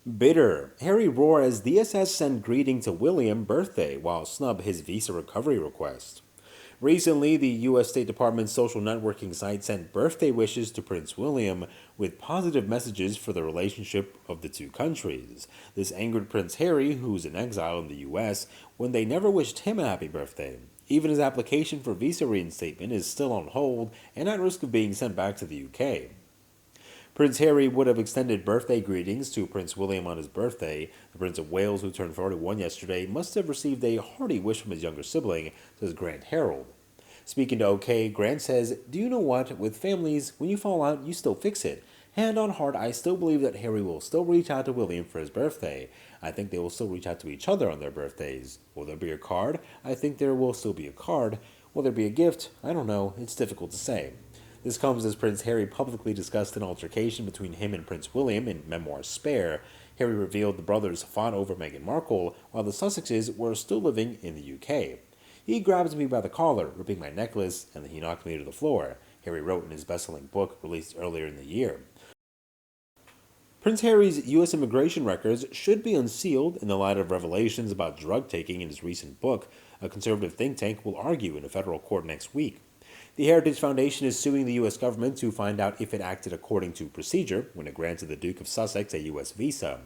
Bitter. Harry roar as DSS sent greeting to William birthday while snub his visa recovery request. Recently, the U.S. State Department's social networking site sent birthday wishes to Prince William with positive messages for the relationship of the two countries. This angered Prince Harry, who's in exile in the U.S., when they never wished him a happy birthday. Even his application for visa reinstatement is still on hold and at risk of being sent back to the UK. Prince Harry would have extended birthday greetings to Prince William on his birthday. The Prince of Wales, who turned 41 yesterday, must have received a hearty wish from his younger sibling, says Grant Harold. Speaking to OK, Grant says, "Do you know what? With families, when you fall out, you still fix it. Hand on heart, I still believe that Harry will still reach out to William for his birthday. I think they will still reach out to each other on their birthdays. Will there be a card? I think there will still be a card. Will there be a gift? I don't know. It's difficult to say." This comes as Prince Harry publicly discussed an altercation between him and Prince William in memoir Spare. Harry revealed the brothers fought over Meghan Markle while the Sussexes were still living in the UK. "He grabbed me by the collar, ripping my necklace, and then he knocked me to the floor," Harry wrote in his best-selling book released earlier in the year. Prince Harry's U.S. immigration records should be unsealed in the light of revelations about drug taking in his recent book, a conservative think tank will argue in a federal court next week. The Heritage Foundation is suing the U.S. government to find out if it acted according to procedure when it granted the Duke of Sussex a U.S. visa.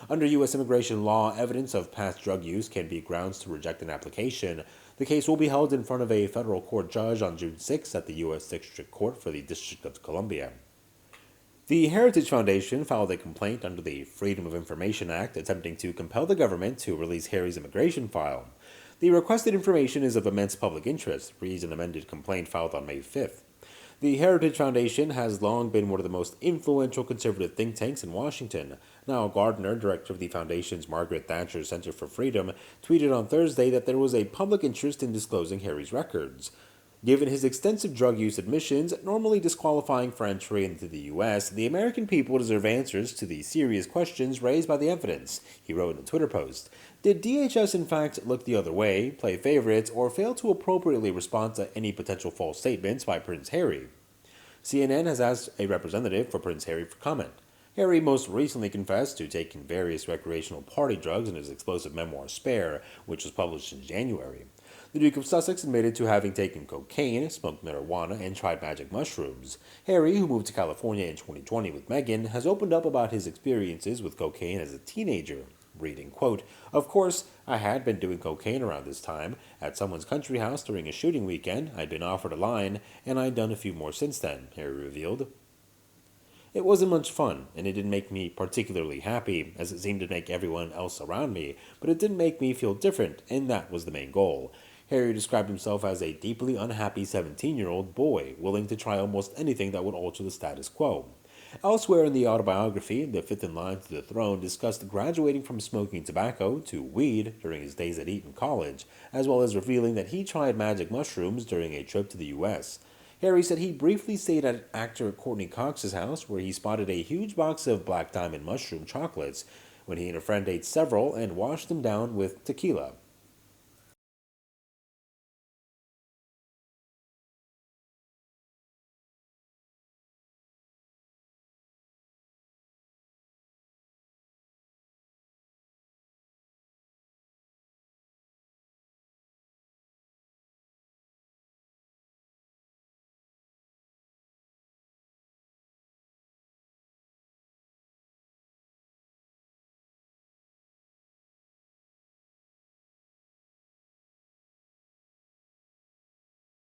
Under U.S. immigration law, evidence of past drug use can be grounds to reject an application. The case will be held in front of a federal court judge on June 6 at the U.S. District Court for the District of Columbia. The Heritage Foundation filed a complaint under the Freedom of Information Act attempting to compel the government to release Harry's immigration file. The requested information is of immense public interest, reads an amended complaint filed on May 5th. The Heritage Foundation has long been one of the most influential conservative think tanks in Washington. Niall Gardner, director of the foundation's Margaret Thatcher Center for Freedom, tweeted on Thursday that there was a public interest in disclosing Harry's records. Given his extensive drug use admissions, normally disqualifying for entry into the U.S., the American people deserve answers to the serious questions raised by the evidence, he wrote in a Twitter post. Did DHS in fact look the other way, play favorites, or fail to appropriately respond to any potential false statements by Prince Harry? CNN has asked a representative for Prince Harry for comment. Harry most recently confessed to taking various recreational party drugs in his explosive memoir Spare, which was published in January. The Duke of Sussex admitted to having taken cocaine, smoked marijuana, and tried magic mushrooms. Harry, who moved to California in 2020 with Meghan, has opened up about his experiences with cocaine as a teenager, reading, quote, "Of course, I had been doing cocaine around this time. At someone's country house during a shooting weekend, I'd been offered a line, and I'd done a few more since then," Harry revealed. "It wasn't much fun, and it didn't make me particularly happy, as it seemed to make everyone else around me, but it didn't make me feel different, and that was the main goal." Harry described himself as a deeply unhappy 17-year-old boy, willing to try almost anything that would alter the status quo. Elsewhere in the autobiography, the fifth in line to the throne discussed graduating from smoking tobacco to weed during his days at Eton College, as well as revealing that he tried magic mushrooms during a trip to the U.S. Harry said he briefly stayed at actor Courtney Cox's house, where he spotted a huge box of Black Diamond mushroom chocolates when he and a friend ate several and washed them down with tequila.